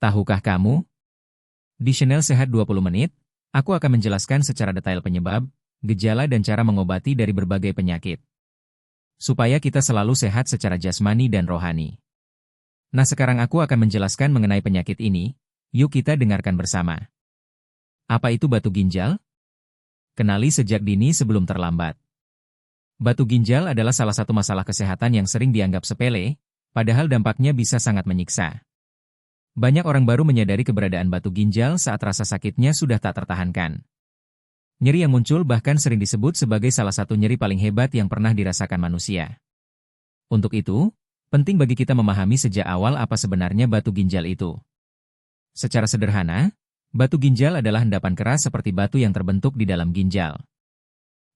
Tahukah kamu? Di Channel Sehat 20 Menit, aku akan menjelaskan secara detail penyebab, gejala dan cara mengobati dari berbagai penyakit. Supaya kita selalu sehat secara jasmani dan rohani. Nah, sekarang aku akan menjelaskan mengenai penyakit ini, yuk kita dengarkan bersama. Apa itu batu ginjal? Kenali sejak dini sebelum terlambat. Batu ginjal adalah salah satu masalah kesehatan yang sering dianggap sepele, padahal dampaknya bisa sangat menyiksa. Banyak orang baru menyadari keberadaan batu ginjal saat rasa sakitnya sudah tak tertahankan. Nyeri yang muncul bahkan sering disebut sebagai salah satu nyeri paling hebat yang pernah dirasakan manusia. Untuk itu, penting bagi kita memahami sejak awal apa sebenarnya batu ginjal itu. Secara sederhana, batu ginjal adalah endapan keras seperti batu yang terbentuk di dalam ginjal.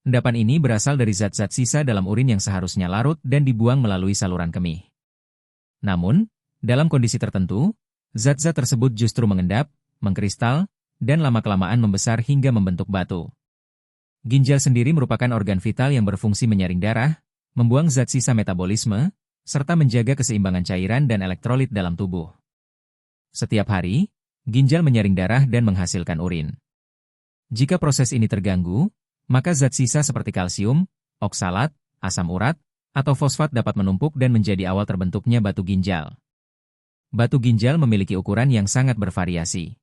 Endapan ini berasal dari zat-zat sisa dalam urin yang seharusnya larut dan dibuang melalui saluran kemih. Namun, dalam kondisi tertentu, zat-zat tersebut justru mengendap, mengkristal, dan lama-kelamaan membesar hingga membentuk batu. Ginjal sendiri merupakan organ vital yang berfungsi menyaring darah, membuang zat sisa metabolisme, serta menjaga keseimbangan cairan dan elektrolit dalam tubuh. Setiap hari, ginjal menyaring darah dan menghasilkan urin. Jika proses ini terganggu, maka zat sisa seperti kalsium, oksalat, asam urat, atau fosfat dapat menumpuk dan menjadi awal terbentuknya batu ginjal. Batu ginjal memiliki ukuran yang sangat bervariasi.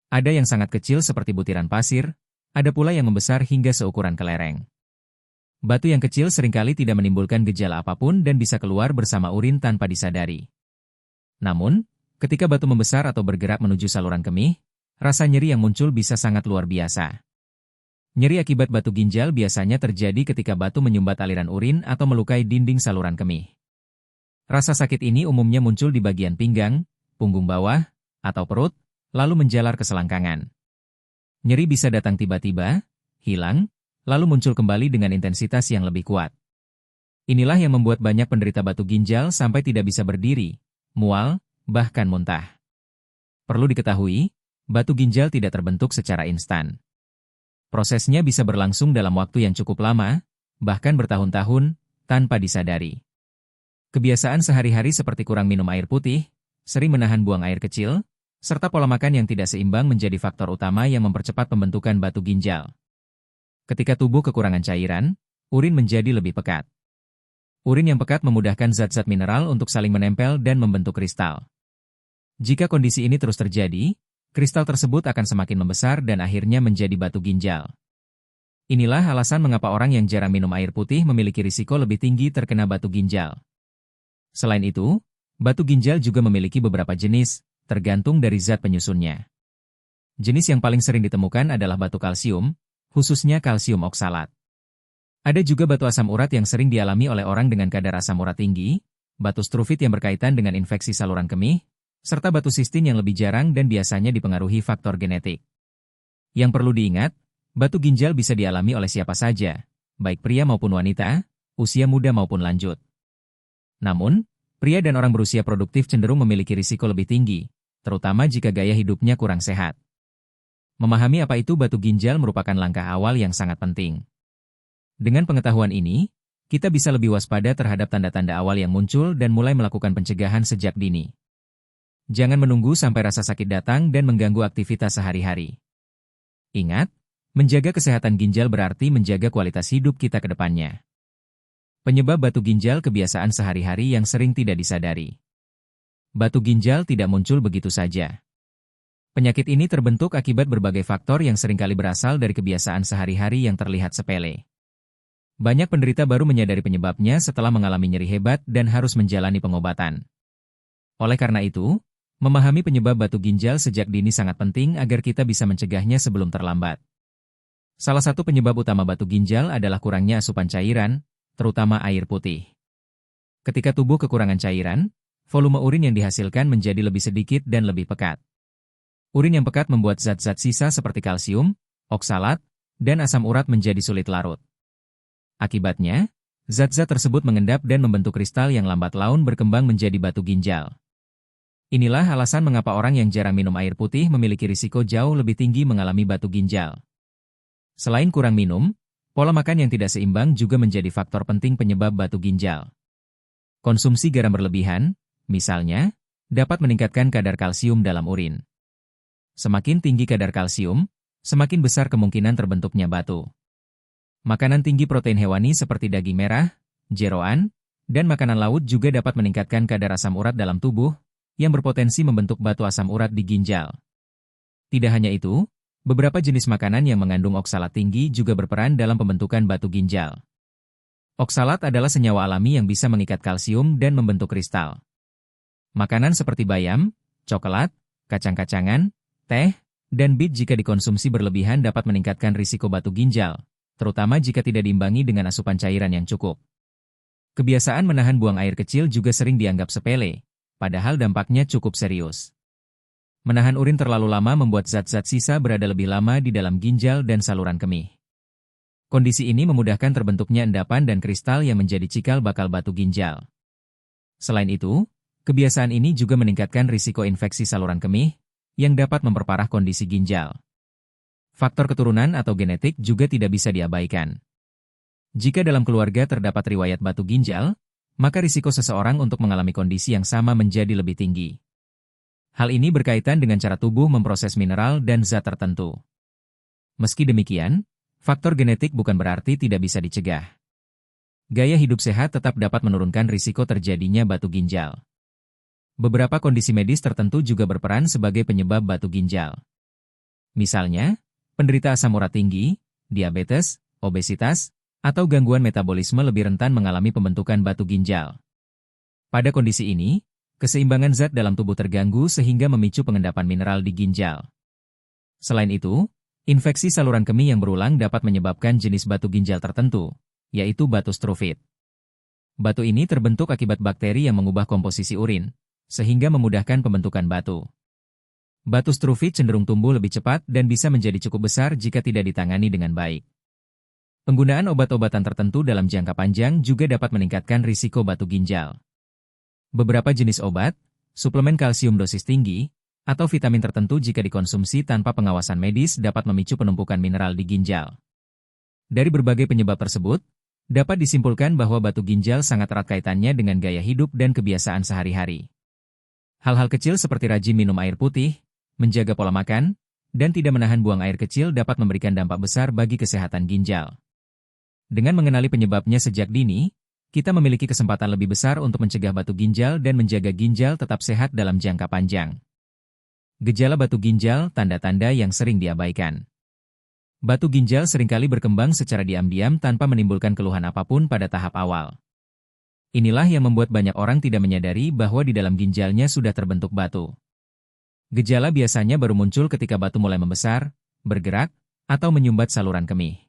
Ada yang sangat kecil seperti butiran pasir, ada pula yang membesar hingga seukuran kelereng. Batu yang kecil seringkali tidak menimbulkan gejala apapun dan bisa keluar bersama urin tanpa disadari. Namun, ketika batu membesar atau bergerak menuju saluran kemih, rasa nyeri yang muncul bisa sangat luar biasa. Nyeri akibat batu ginjal biasanya terjadi ketika batu menyumbat aliran urin atau melukai dinding saluran kemih. Rasa sakit ini umumnya muncul di bagian pinggang, punggung bawah, atau perut, lalu menjalar ke selangkangan. Nyeri bisa datang tiba-tiba, hilang, lalu muncul kembali dengan intensitas yang lebih kuat. Inilah yang membuat banyak penderita batu ginjal sampai tidak bisa berdiri, mual, bahkan muntah. Perlu diketahui, batu ginjal tidak terbentuk secara instan. Prosesnya bisa berlangsung dalam waktu yang cukup lama, bahkan bertahun-tahun, tanpa disadari. Kebiasaan sehari-hari seperti kurang minum air putih, sering menahan buang air kecil, serta pola makan yang tidak seimbang menjadi faktor utama yang mempercepat pembentukan batu ginjal. Ketika tubuh kekurangan cairan, urin menjadi lebih pekat. Urin yang pekat memudahkan zat-zat mineral untuk saling menempel dan membentuk kristal. Jika kondisi ini terus terjadi, kristal tersebut akan semakin membesar dan akhirnya menjadi batu ginjal. Inilah alasan mengapa orang yang jarang minum air putih memiliki risiko lebih tinggi terkena batu ginjal. Selain itu, batu ginjal juga memiliki beberapa jenis, tergantung dari zat penyusunnya. Jenis yang paling sering ditemukan adalah batu kalsium, khususnya kalsium oksalat. Ada juga batu asam urat yang sering dialami oleh orang dengan kadar asam urat tinggi, batu struvit yang berkaitan dengan infeksi saluran kemih, serta batu sistin yang lebih jarang dan biasanya dipengaruhi faktor genetik. Yang perlu diingat, batu ginjal bisa dialami oleh siapa saja, baik pria maupun wanita, usia muda maupun lanjut. Namun, pria dan orang berusia produktif cenderung memiliki risiko lebih tinggi, terutama jika gaya hidupnya kurang sehat. Memahami apa itu batu ginjal merupakan langkah awal yang sangat penting. Dengan pengetahuan ini, kita bisa lebih waspada terhadap tanda-tanda awal yang muncul dan mulai melakukan pencegahan sejak dini. Jangan menunggu sampai rasa sakit datang dan mengganggu aktivitas sehari-hari. Ingat, menjaga kesehatan ginjal berarti menjaga kualitas hidup kita ke depannya. Penyebab batu ginjal kebiasaan sehari-hari yang sering tidak disadari. Batu ginjal tidak muncul begitu saja. Penyakit ini terbentuk akibat berbagai faktor yang seringkali berasal dari kebiasaan sehari-hari yang terlihat sepele. Banyak penderita baru menyadari penyebabnya setelah mengalami nyeri hebat dan harus menjalani pengobatan. Oleh karena itu, memahami penyebab batu ginjal sejak dini sangat penting agar kita bisa mencegahnya sebelum terlambat. Salah satu penyebab utama batu ginjal adalah kurangnya asupan cairan, terutama air putih. Ketika tubuh kekurangan cairan, volume urin yang dihasilkan menjadi lebih sedikit dan lebih pekat. Urin yang pekat membuat zat-zat sisa seperti kalsium, oksalat, dan asam urat menjadi sulit larut. Akibatnya, zat-zat tersebut mengendap dan membentuk kristal yang lambat laun berkembang menjadi batu ginjal. Inilah alasan mengapa orang yang jarang minum air putih memiliki risiko jauh lebih tinggi mengalami batu ginjal. Selain kurang minum, pola makan yang tidak seimbang juga menjadi faktor penting penyebab batu ginjal. Konsumsi garam berlebihan, misalnya, dapat meningkatkan kadar kalsium dalam urin. Semakin tinggi kadar kalsium, semakin besar kemungkinan terbentuknya batu. Makanan tinggi protein hewani seperti daging merah, jeroan, dan makanan laut juga dapat meningkatkan kadar asam urat dalam tubuh, yang berpotensi membentuk batu asam urat di ginjal. Tidak hanya itu, beberapa jenis makanan yang mengandung oksalat tinggi juga berperan dalam pembentukan batu ginjal. Oksalat adalah senyawa alami yang bisa mengikat kalsium dan membentuk kristal. Makanan seperti bayam, coklat, kacang-kacangan, teh, dan bit jika dikonsumsi berlebihan dapat meningkatkan risiko batu ginjal, terutama jika tidak diimbangi dengan asupan cairan yang cukup. Kebiasaan menahan buang air kecil juga sering dianggap sepele, padahal dampaknya cukup serius. Menahan urin terlalu lama membuat zat-zat sisa berada lebih lama di dalam ginjal dan saluran kemih. Kondisi ini memudahkan terbentuknya endapan dan kristal yang menjadi cikal bakal batu ginjal. Selain itu, kebiasaan ini juga meningkatkan risiko infeksi saluran kemih, yang dapat memperparah kondisi ginjal. Faktor keturunan atau genetik juga tidak bisa diabaikan. Jika dalam keluarga terdapat riwayat batu ginjal, maka risiko seseorang untuk mengalami kondisi yang sama menjadi lebih tinggi. Hal ini berkaitan dengan cara tubuh memproses mineral dan zat tertentu. Meski demikian, faktor genetik bukan berarti tidak bisa dicegah. Gaya hidup sehat tetap dapat menurunkan risiko terjadinya batu ginjal. Beberapa kondisi medis tertentu juga berperan sebagai penyebab batu ginjal. Misalnya, penderita asam urat tinggi, diabetes, obesitas, atau gangguan metabolisme lebih rentan mengalami pembentukan batu ginjal. Pada kondisi ini, keseimbangan zat dalam tubuh terganggu sehingga memicu pengendapan mineral di ginjal. Selain itu, infeksi saluran kemih yang berulang dapat menyebabkan jenis batu ginjal tertentu, yaitu batu struvit. Batu ini terbentuk akibat bakteri yang mengubah komposisi urin, sehingga memudahkan pembentukan batu. Batu struvit cenderung tumbuh lebih cepat dan bisa menjadi cukup besar jika tidak ditangani dengan baik. Penggunaan obat-obatan tertentu dalam jangka panjang juga dapat meningkatkan risiko batu ginjal. Beberapa jenis obat, suplemen kalsium dosis tinggi, atau vitamin tertentu jika dikonsumsi tanpa pengawasan medis dapat memicu penumpukan mineral di ginjal. Dari berbagai penyebab tersebut, dapat disimpulkan bahwa batu ginjal sangat erat kaitannya dengan gaya hidup dan kebiasaan sehari-hari. Hal-hal kecil seperti rajin minum air putih, menjaga pola makan, dan tidak menahan buang air kecil dapat memberikan dampak besar bagi kesehatan ginjal. Dengan mengenali penyebabnya sejak dini, kita memiliki kesempatan lebih besar untuk mencegah batu ginjal dan menjaga ginjal tetap sehat dalam jangka panjang. Gejala batu ginjal, tanda-tanda yang sering diabaikan. Batu ginjal seringkali berkembang secara diam-diam tanpa menimbulkan keluhan apapun pada tahap awal. Inilah yang membuat banyak orang tidak menyadari bahwa di dalam ginjalnya sudah terbentuk batu. Gejala biasanya baru muncul ketika batu mulai membesar, bergerak, atau menyumbat saluran kemih.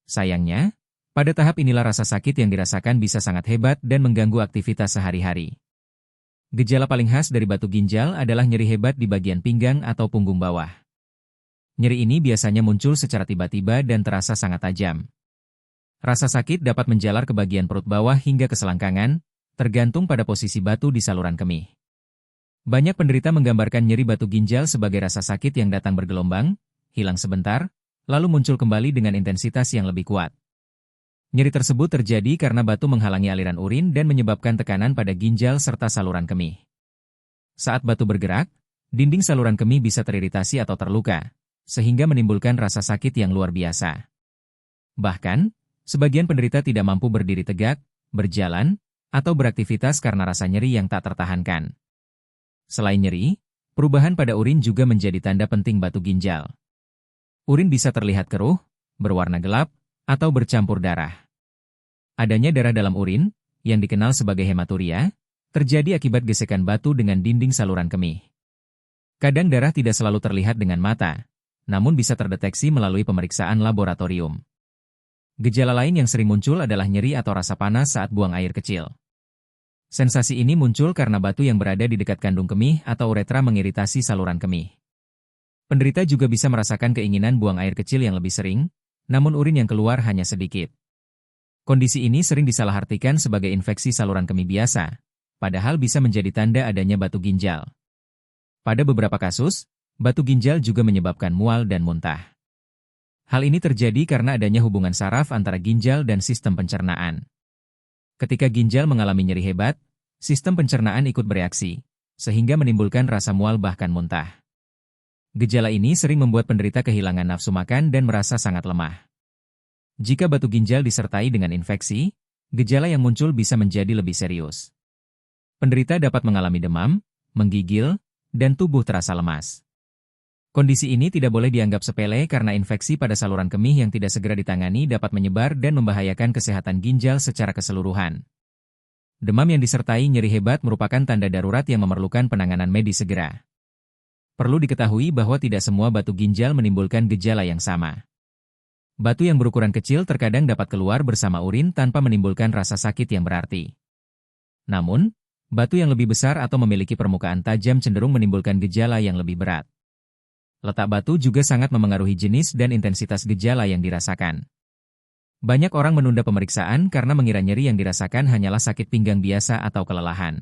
Sayangnya, pada tahap inilah rasa sakit yang dirasakan bisa sangat hebat dan mengganggu aktivitas sehari-hari. Gejala paling khas dari batu ginjal adalah nyeri hebat di bagian pinggang atau punggung bawah. Nyeri ini biasanya muncul secara tiba-tiba dan terasa sangat tajam. Rasa sakit dapat menjalar ke bagian perut bawah hingga ke selangkangan, tergantung pada posisi batu di saluran kemih. Banyak penderita menggambarkan nyeri batu ginjal sebagai rasa sakit yang datang bergelombang, hilang sebentar, lalu muncul kembali dengan intensitas yang lebih kuat. Nyeri tersebut terjadi karena batu menghalangi aliran urin dan menyebabkan tekanan pada ginjal serta saluran kemih. Saat batu bergerak, dinding saluran kemih bisa teriritasi atau terluka, sehingga menimbulkan rasa sakit yang luar biasa. Bahkan, sebagian penderita tidak mampu berdiri tegak, berjalan, atau beraktivitas karena rasa nyeri yang tak tertahankan. Selain nyeri, perubahan pada urin juga menjadi tanda penting batu ginjal. Urin bisa terlihat keruh, berwarna gelap, atau bercampur darah. Adanya darah dalam urin, yang dikenal sebagai hematuria, terjadi akibat gesekan batu dengan dinding saluran kemih. Kadang darah tidak selalu terlihat dengan mata, namun bisa terdeteksi melalui pemeriksaan laboratorium. Gejala lain yang sering muncul adalah nyeri atau rasa panas saat buang air kecil. Sensasi ini muncul karena batu yang berada di dekat kandung kemih atau uretra mengiritasi saluran kemih. Penderita juga bisa merasakan keinginan buang air kecil yang lebih sering, namun urin yang keluar hanya sedikit. Kondisi ini sering disalahartikan sebagai infeksi saluran kemih biasa, padahal bisa menjadi tanda adanya batu ginjal. Pada beberapa kasus, batu ginjal juga menyebabkan mual dan muntah. Hal ini terjadi karena adanya hubungan saraf antara ginjal dan sistem pencernaan. Ketika ginjal mengalami nyeri hebat, sistem pencernaan ikut bereaksi, sehingga menimbulkan rasa mual bahkan muntah. Gejala ini sering membuat penderita kehilangan nafsu makan dan merasa sangat lemah. Jika batu ginjal disertai dengan infeksi, gejala yang muncul bisa menjadi lebih serius. Penderita dapat mengalami demam, menggigil, dan tubuh terasa lemas. Kondisi ini tidak boleh dianggap sepele karena infeksi pada saluran kemih yang tidak segera ditangani dapat menyebar dan membahayakan kesehatan ginjal secara keseluruhan. Demam yang disertai nyeri hebat merupakan tanda darurat yang memerlukan penanganan medis segera. Perlu diketahui bahwa tidak semua batu ginjal menimbulkan gejala yang sama. Batu yang berukuran kecil terkadang dapat keluar bersama urin tanpa menimbulkan rasa sakit yang berarti. Namun, batu yang lebih besar atau memiliki permukaan tajam cenderung menimbulkan gejala yang lebih berat. Letak batu juga sangat memengaruhi jenis dan intensitas gejala yang dirasakan. Banyak orang menunda pemeriksaan karena mengira nyeri yang dirasakan hanyalah sakit pinggang biasa atau kelelahan.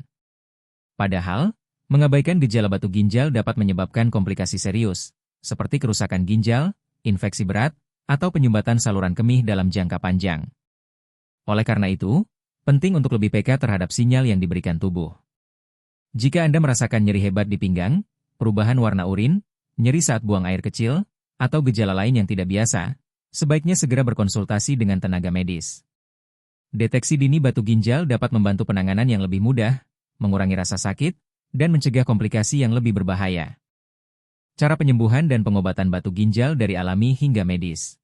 Padahal, mengabaikan gejala batu ginjal dapat menyebabkan komplikasi serius, seperti kerusakan ginjal, infeksi berat, atau penyumbatan saluran kemih dalam jangka panjang. Oleh karena itu, penting untuk lebih peka terhadap sinyal yang diberikan tubuh. Jika Anda merasakan nyeri hebat di pinggang, perubahan warna urin, nyeri saat buang air kecil, atau gejala lain yang tidak biasa, sebaiknya segera berkonsultasi dengan tenaga medis. Deteksi dini batu ginjal dapat membantu penanganan yang lebih mudah, mengurangi rasa sakit, dan mencegah komplikasi yang lebih berbahaya. Cara penyembuhan dan pengobatan batu ginjal dari alami hingga medis.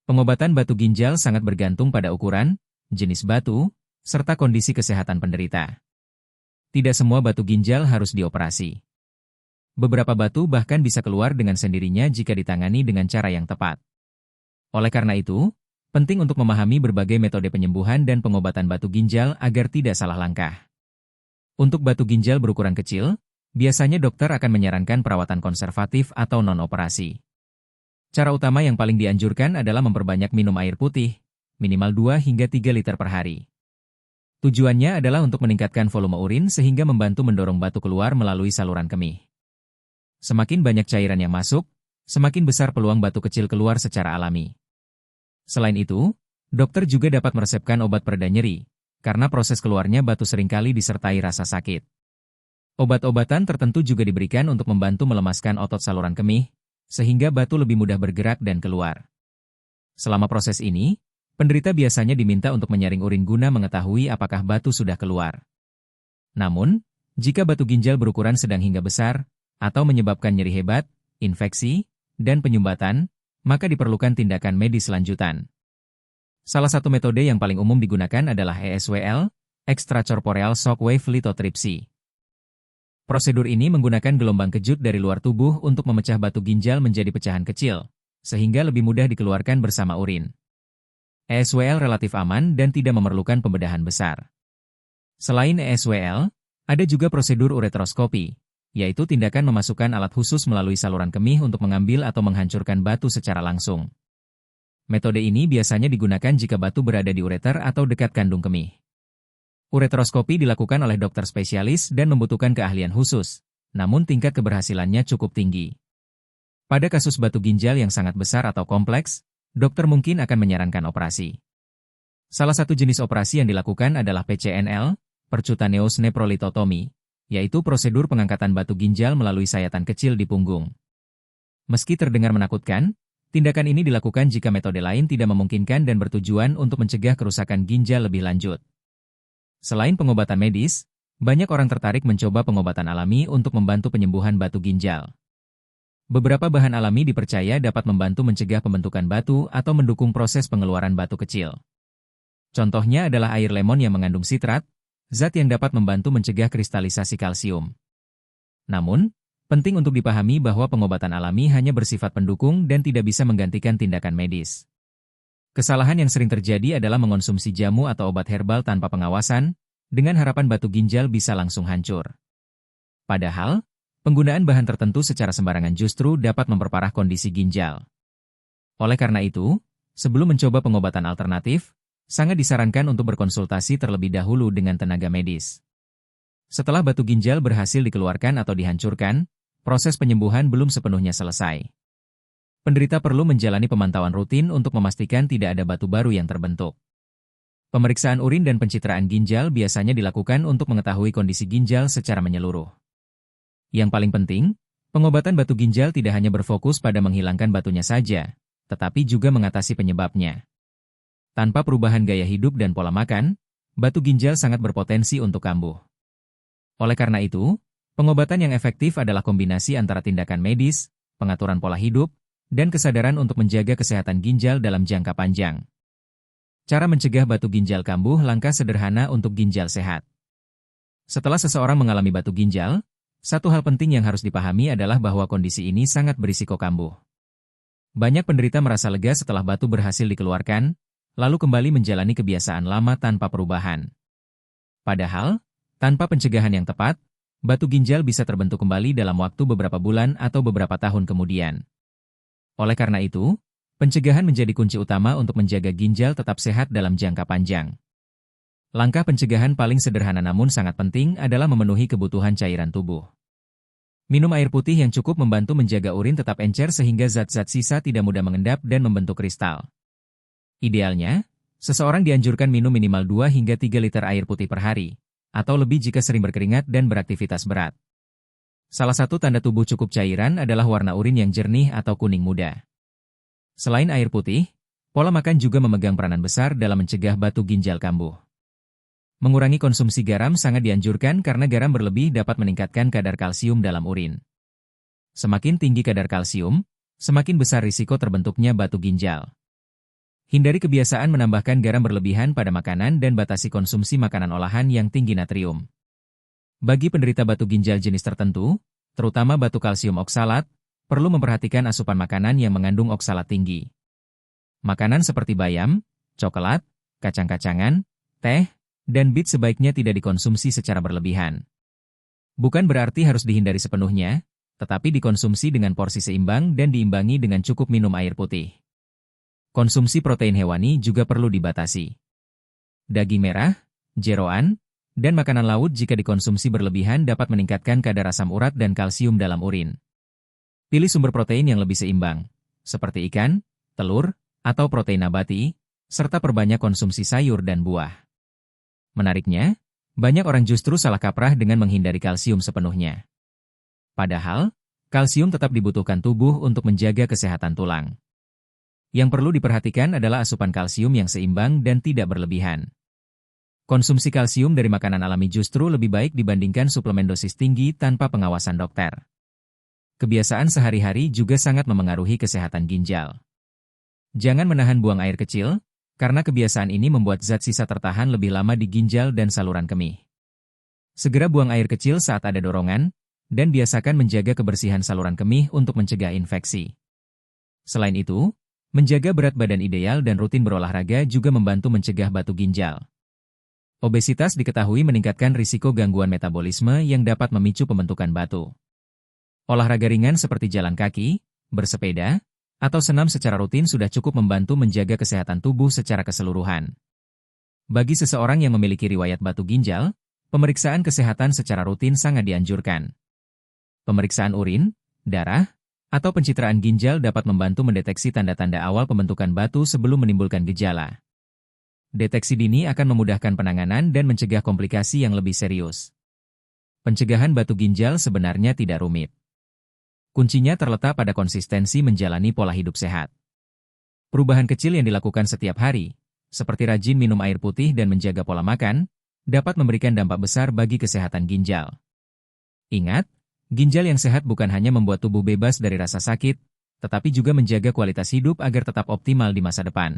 Pengobatan batu ginjal sangat bergantung pada ukuran, jenis batu, serta kondisi kesehatan penderita. Tidak semua batu ginjal harus dioperasi. Beberapa batu bahkan bisa keluar dengan sendirinya jika ditangani dengan cara yang tepat. Oleh karena itu, penting untuk memahami berbagai metode penyembuhan dan pengobatan batu ginjal agar tidak salah langkah. Untuk batu ginjal berukuran kecil, biasanya dokter akan menyarankan perawatan konservatif atau non-operasi. Cara utama yang paling dianjurkan adalah memperbanyak minum air putih, minimal 2 hingga 3 liter per hari. Tujuannya adalah untuk meningkatkan volume urin sehingga membantu mendorong batu keluar melalui saluran kemih. Semakin banyak cairan yang masuk, semakin besar peluang batu kecil keluar secara alami. Selain itu, dokter juga dapat meresepkan obat pereda nyeri, karena proses keluarnya batu seringkali disertai rasa sakit. Obat-obatan tertentu juga diberikan untuk membantu melemaskan otot saluran kemih, sehingga batu lebih mudah bergerak dan keluar. Selama proses ini, penderita biasanya diminta untuk menyaring urin guna mengetahui apakah batu sudah keluar. Namun, jika batu ginjal berukuran sedang hingga besar, atau menyebabkan nyeri hebat, infeksi, dan penyumbatan, maka diperlukan tindakan medis lanjutan. Salah satu metode yang paling umum digunakan adalah ESWL, Extracorporeal Shockwave Lithotripsy. Prosedur ini menggunakan gelombang kejut dari luar tubuh untuk memecah batu ginjal menjadi pecahan kecil, sehingga lebih mudah dikeluarkan bersama urin. ESWL relatif aman dan tidak memerlukan pembedahan besar. Selain ESWL, ada juga prosedur ureteroskopi, yaitu tindakan memasukkan alat khusus melalui saluran kemih untuk mengambil atau menghancurkan batu secara langsung. Metode ini biasanya digunakan jika batu berada di ureter atau dekat kandung kemih. Ureteroskopi dilakukan oleh dokter spesialis dan membutuhkan keahlian khusus, namun tingkat keberhasilannya cukup tinggi. Pada kasus batu ginjal yang sangat besar atau kompleks, dokter mungkin akan menyarankan operasi. Salah satu jenis operasi yang dilakukan adalah PCNL, percutaneous nephrolithotomy, yaitu prosedur pengangkatan batu ginjal melalui sayatan kecil di punggung. Meski terdengar menakutkan, tindakan ini dilakukan jika metode lain tidak memungkinkan dan bertujuan untuk mencegah kerusakan ginjal lebih lanjut. Selain pengobatan medis, banyak orang tertarik mencoba pengobatan alami untuk membantu penyembuhan batu ginjal. Beberapa bahan alami dipercaya dapat membantu mencegah pembentukan batu atau mendukung proses pengeluaran batu kecil. Contohnya adalah air lemon yang mengandung sitrat, zat yang dapat membantu mencegah kristalisasi kalsium. Namun, penting untuk dipahami bahwa pengobatan alami hanya bersifat pendukung dan tidak bisa menggantikan tindakan medis. Kesalahan yang sering terjadi adalah mengonsumsi jamu atau obat herbal tanpa pengawasan, dengan harapan batu ginjal bisa langsung hancur. Padahal, penggunaan bahan tertentu secara sembarangan justru dapat memperparah kondisi ginjal. Oleh karena itu, sebelum mencoba pengobatan alternatif, sangat disarankan untuk berkonsultasi terlebih dahulu dengan tenaga medis. Setelah batu ginjal berhasil dikeluarkan atau dihancurkan, proses penyembuhan belum sepenuhnya selesai. Penderita perlu menjalani pemantauan rutin untuk memastikan tidak ada batu baru yang terbentuk. Pemeriksaan urin dan pencitraan ginjal biasanya dilakukan untuk mengetahui kondisi ginjal secara menyeluruh. Yang paling penting, pengobatan batu ginjal tidak hanya berfokus pada menghilangkan batunya saja, tetapi juga mengatasi penyebabnya. Tanpa perubahan gaya hidup dan pola makan, batu ginjal sangat berpotensi untuk kambuh. Oleh karena itu, pengobatan yang efektif adalah kombinasi antara tindakan medis, pengaturan pola hidup, dan kesadaran untuk menjaga kesehatan ginjal dalam jangka panjang. Cara mencegah batu ginjal kambuh. Langkah sederhana untuk ginjal sehat. Setelah seseorang mengalami batu ginjal, satu hal penting yang harus dipahami adalah bahwa kondisi ini sangat berisiko kambuh. Banyak penderita merasa lega setelah batu berhasil dikeluarkan, lalu kembali menjalani kebiasaan lama tanpa perubahan. Padahal, tanpa pencegahan yang tepat, batu ginjal bisa terbentuk kembali dalam waktu beberapa bulan atau beberapa tahun kemudian. Oleh karena itu, pencegahan menjadi kunci utama untuk menjaga ginjal tetap sehat dalam jangka panjang. Langkah pencegahan paling sederhana namun sangat penting adalah memenuhi kebutuhan cairan tubuh. Minum air putih yang cukup membantu menjaga urin tetap encer sehingga zat-zat sisa tidak mudah mengendap dan membentuk kristal. Idealnya, seseorang dianjurkan minum minimal 2 hingga 3 liter air putih per hari, atau lebih jika sering berkeringat dan beraktivitas berat. Salah satu tanda tubuh cukup cairan adalah warna urin yang jernih atau kuning muda. Selain air putih, pola makan juga memegang peranan besar dalam mencegah batu ginjal kambuh. Mengurangi konsumsi garam sangat dianjurkan karena garam berlebih dapat meningkatkan kadar kalsium dalam urin. Semakin tinggi kadar kalsium, semakin besar risiko terbentuknya batu ginjal. Hindari kebiasaan menambahkan garam berlebihan pada makanan dan batasi konsumsi makanan olahan yang tinggi natrium. Bagi penderita batu ginjal jenis tertentu, terutama batu kalsium oksalat, perlu memperhatikan asupan makanan yang mengandung oksalat tinggi. Makanan seperti bayam, coklat, kacang-kacangan, teh, dan bit sebaiknya tidak dikonsumsi secara berlebihan. Bukan berarti harus dihindari sepenuhnya, tetapi dikonsumsi dengan porsi seimbang dan diimbangi dengan cukup minum air putih. Konsumsi protein hewani juga perlu dibatasi. Daging merah, jeroan, dan makanan laut jika dikonsumsi berlebihan dapat meningkatkan kadar asam urat dan kalsium dalam urin. Pilih sumber protein yang lebih seimbang, seperti ikan, telur, atau protein nabati, serta perbanyak konsumsi sayur dan buah. Menariknya, banyak orang justru salah kaprah dengan menghindari kalsium sepenuhnya. Padahal, kalsium tetap dibutuhkan tubuh untuk menjaga kesehatan tulang. Yang perlu diperhatikan adalah asupan kalsium yang seimbang dan tidak berlebihan. Konsumsi kalsium dari makanan alami justru lebih baik dibandingkan suplemen dosis tinggi tanpa pengawasan dokter. Kebiasaan sehari-hari juga sangat memengaruhi kesehatan ginjal. Jangan menahan buang air kecil, karena kebiasaan ini membuat zat sisa tertahan lebih lama di ginjal dan saluran kemih. Segera buang air kecil saat ada dorongan, dan biasakan menjaga kebersihan saluran kemih untuk mencegah infeksi. Selain itu, menjaga berat badan ideal dan rutin berolahraga juga membantu mencegah batu ginjal. Obesitas diketahui meningkatkan risiko gangguan metabolisme yang dapat memicu pembentukan batu. Olahraga ringan seperti jalan kaki, bersepeda, atau senam secara rutin sudah cukup membantu menjaga kesehatan tubuh secara keseluruhan. Bagi seseorang yang memiliki riwayat batu ginjal, pemeriksaan kesehatan secara rutin sangat dianjurkan. Pemeriksaan urin, darah, atau pencitraan ginjal dapat membantu mendeteksi tanda-tanda awal pembentukan batu sebelum menimbulkan gejala. Deteksi dini akan memudahkan penanganan dan mencegah komplikasi yang lebih serius. Pencegahan batu ginjal sebenarnya tidak rumit. Kuncinya terletak pada konsistensi menjalani pola hidup sehat. Perubahan kecil yang dilakukan setiap hari, seperti rajin minum air putih dan menjaga pola makan, dapat memberikan dampak besar bagi kesehatan ginjal. Ingat, ginjal yang sehat bukan hanya membuat tubuh bebas dari rasa sakit, tetapi juga menjaga kualitas hidup agar tetap optimal di masa depan.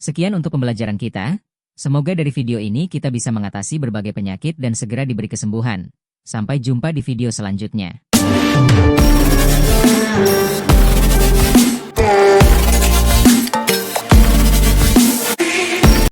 Sekian untuk pembelajaran kita. Semoga dari video ini kita bisa mengatasi berbagai penyakit dan segera diberi kesembuhan. Sampai jumpa di video selanjutnya.